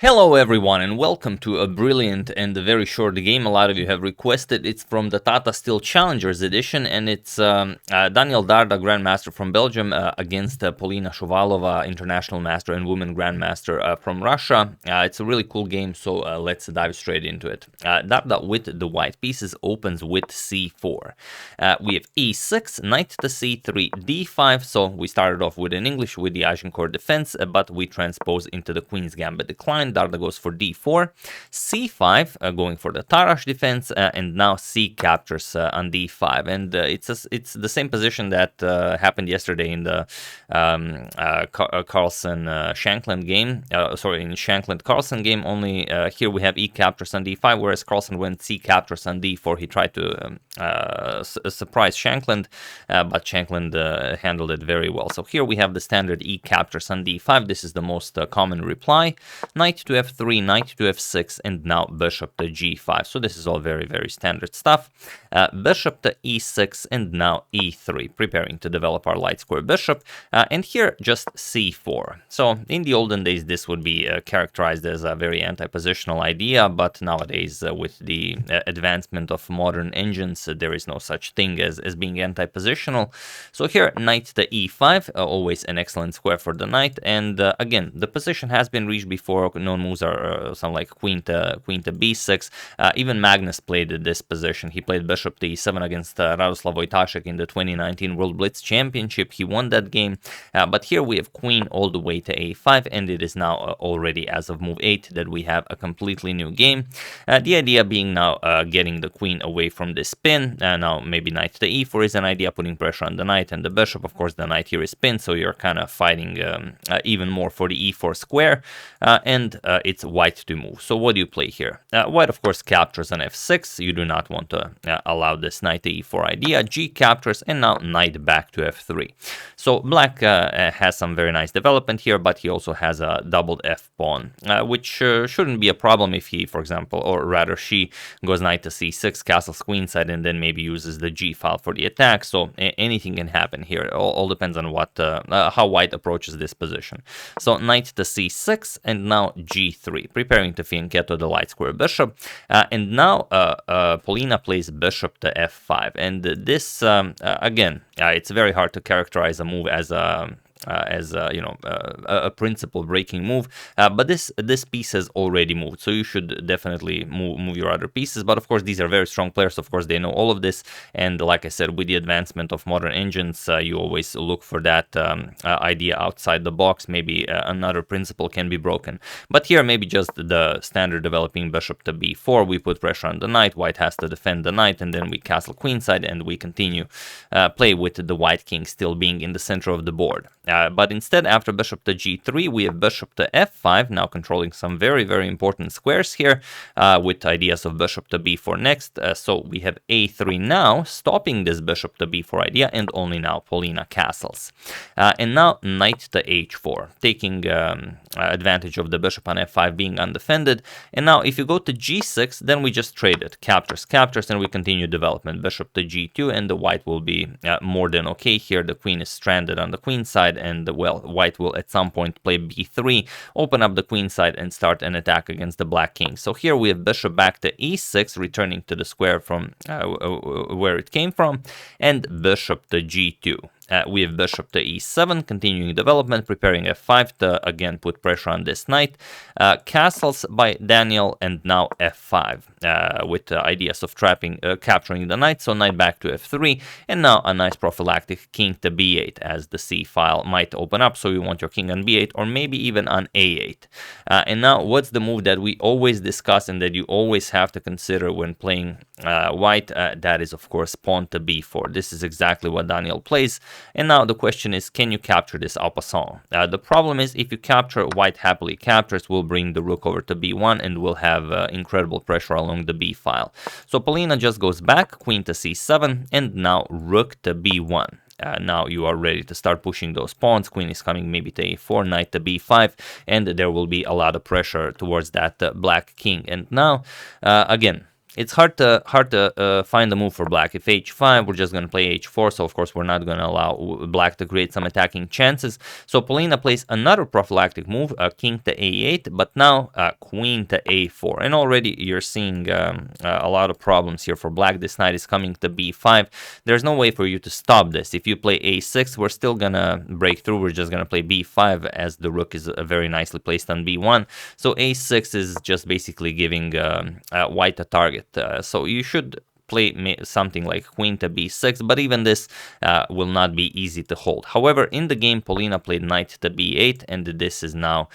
Hello everyone and welcome to a brilliant and a very short game a lot of you have requested. It's from the Tata Steel Challengers edition and it's Daniel Dardha, Grandmaster from Belgium against Polina Shuvalova, International Master and Women Grandmaster from Russia. It's a really cool game, so let's dive straight into it. Dardha with the white pieces opens with c4. We have e6, knight to c3, d5, so we started off with in English with the Agincourt defense, but we transpose into the Queen's Gambit decline. Dardha goes for d4, c5, going for the Tarrasch defense, and now c captures on d5. And it's the same position that happened yesterday in the Carlsen-Shankland game. In Shankland-Carlsen game, only here we have e captures on d5, whereas Carlsen went c captures on d4. He tried to surprise Shankland, but Shankland handled it very well. So here we have the standard e captures on d5. This is the most common reply. Knight to f3, knight to f6, and now bishop to g5. So this is all very, very standard stuff. Bishop to e6, and now e3, preparing to develop our light square bishop. And here, just c4. So in the olden days, this would be characterized as a very anti-positional idea, but nowadays, with the advancement of modern engines, there is no such thing as being anti-positional. So here, knight to e5, always an excellent square for the knight. And again, the position has been reached before. Known moves are something like queen to b6. Even Magnus played this position. He played bishop to e7 against Radoslav Wojtaszek in the 2019 World Blitz Championship. He won that game. But here we have queen all the way to a5, and it is now already, as of move 8, that we have a completely new game. The idea being now getting the queen away from this pin. Now maybe knight to e4 is an idea, putting pressure on the knight and the bishop. Of course, the knight here is pinned, so you're kind of fighting even more for the e4 square. And it's white to move. So what do you play here? White, of course, captures on f6. You do not want to allow this knight to e4 idea. G captures, and now knight back to f3. So black has some very nice development here, but he also has a doubled f pawn, which shouldn't be a problem if he, for example, or rather she, goes knight to c6, castles queenside, and then maybe uses the g file for the attack. So anything can happen here. All depends on what how white approaches this position. So knight to c6, and now g3, preparing to fianchetto the light square bishop. And now Polina plays bishop to f5. And this, again, it's very hard to characterize a move as a principal breaking move, but this piece has already moved, so you should definitely move your other pieces. But of course, these are very strong players. Of course, they know all of this, and like I said, with the advancement of modern engines, you always look for that idea outside the box. Maybe another principle can be broken, but here maybe just the standard developing bishop to b4. We put pressure on the knight. White has to defend the knight, and then we castle queenside, and we continue play with the white king still being in the center of the board. But instead, after bishop to g3, we have bishop to f5, now controlling some very, very important squares here, with ideas of bishop to b4 next. So we have a3 now, stopping this bishop to b4 idea, and only now Polina castles. And now knight to h4, taking advantage of the bishop on f5 being undefended. And now if you go to g6, then we just trade it. Captures, captures, and we continue development. Bishop to g2, and the white will be more than okay here. The queen is stranded on the queen side, and well, white will at some point play b3, open up the queen side, and start an attack against the black king. So here we have bishop back to e6, returning to the square from where it came from, and bishop to g2. We have bishop to e7, continuing development, preparing f5 to again put pressure on this knight. Castles by Daniel, and now f5 with ideas of capturing the knight. So knight back to f3, and now a nice prophylactic king to b8, as the c file might open up. So you want your king on b8, or maybe even on a8. And now what's the move that we always discuss and that you always have to consider when playing white? That is, of course, pawn to b4. This is exactly what Daniel plays. And now the question is, can you capture this en passant? The problem is, if you capture, white happily captures, will bring the rook over to b1, and will have incredible pressure along the b file. So Polina just goes back, queen to c7, and now rook to b1. Now you are ready to start pushing those pawns. Queen is coming maybe to a4, knight to b5, and there will be a lot of pressure towards that black king. And now, again, it's hard to find a move for black. If h5, we're just going to play h4, so of course we're not going to allow black to create some attacking chances. So Polina plays another prophylactic move, king to a8, but now queen to a4, and already you're seeing a lot of problems here for black. This knight is coming to b5. There's no way for you to stop this. If you play a6, we're still gonna break through. We're just gonna play b5 as the rook is very nicely placed on b1. So a6 is just basically giving white a target. So you should play something like queen to b6, but even this will not be easy to hold. However, in the game, Polina played knight to b8, and this is now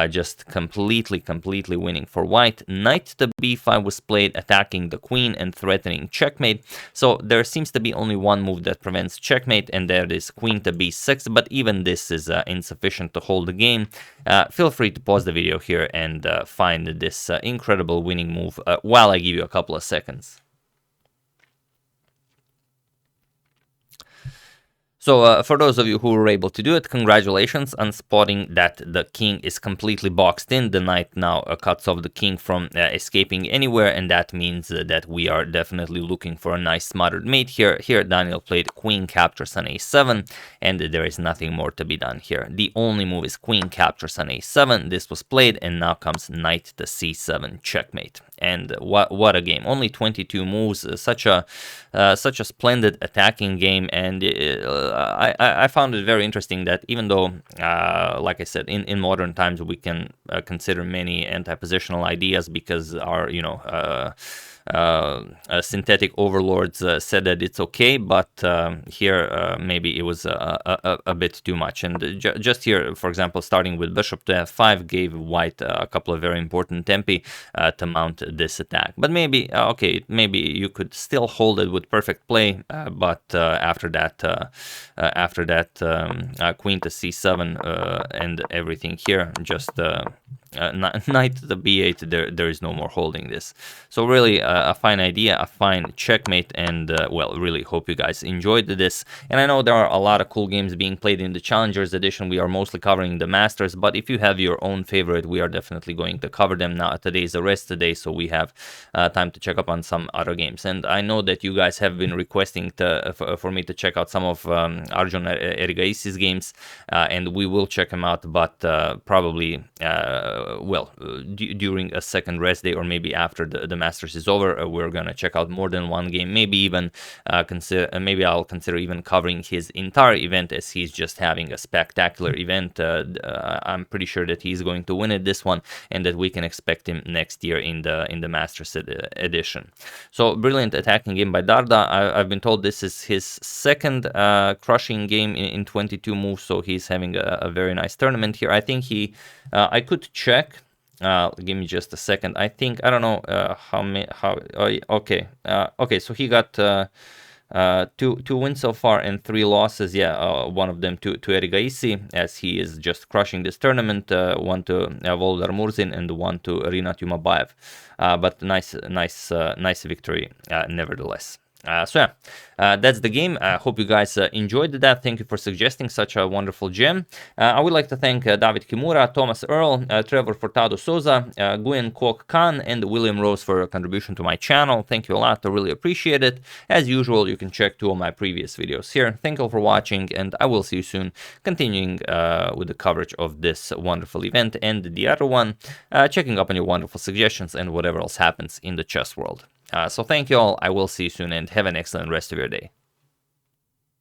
just completely winning for white. Knight to b5 was played attacking the queen and threatening checkmate. So there seems to be only one move that prevents checkmate, and that is queen to b6, but even this is insufficient to hold the game. Feel free to pause the video here and find this incredible winning move while I give you a couple of seconds. So for those of you who were able to do it, congratulations on spotting that the king is completely boxed in. The knight now cuts off the king from escaping anywhere, and that means that we are definitely looking for a nice smothered mate here. Here Daniel played queen captures on a7, and there is nothing more to be done here. The only move is queen captures on a7. This was played, and now comes knight to c7 checkmate. And what a game! Only 22 moves, such a splendid attacking game, and I found it very interesting that even though, like I said, in modern times we can consider many anti-positional ideas because our synthetic overlords said that it's okay, but here maybe it was a bit too much. And just here, for example, starting with bishop to f5 gave white a couple of very important tempi to mount this attack. But maybe, okay, maybe you could still hold it with perfect play, but after that queen to c7 and everything here, just knight to the b8, there is no more holding this. So really a fine idea, a fine checkmate, and well, really hope you guys enjoyed this. And I know there are a lot of cool games being played in the Challengers edition. We are mostly covering the Masters, but if you have your own favorite, we are definitely going to cover them. Now today is a rest day, so we have time to check up on some other games. And I know that you guys have been requesting for me to check out some of Arjun Erigaisi's games, and we will check them out, but probably during a second rest day, or maybe after the Masters is over, we're gonna check out more than one game. Maybe even maybe I'll consider even covering his entire event, as he's just having a spectacular event. I'm pretty sure that he's going to win it, this one, and that we can expect him next year in the Masters edition. So brilliant attacking game by Dardha. I've been told this is his second crushing game in 22 moves, so he's having a very nice tournament here. I think I could check. Give me just a second. I think, I don't know okay, so he got two wins so far and 3 losses. Yeah, one of them to Erigaisi, as he is just crushing this tournament. One to Voldar Murzin and one to Rinat Yumabayev. But nice victory nevertheless. So yeah, that's the game. I hope you guys enjoyed that. Thank you for suggesting such a wonderful gem. I would like to thank David Kimura, Thomas Earl, Trevor Furtado Souza, Gwen Kwok Khan, and William Rose for a contribution to my channel. Thank you a lot. I really appreciate it. As usual, you can check 2 of my previous videos here. Thank you all for watching, and I will see you soon, continuing with the coverage of this wonderful event and the other one, checking up on your wonderful suggestions and whatever else happens in the chess world. So thank you all. I will see you soon, and have an excellent rest of your day.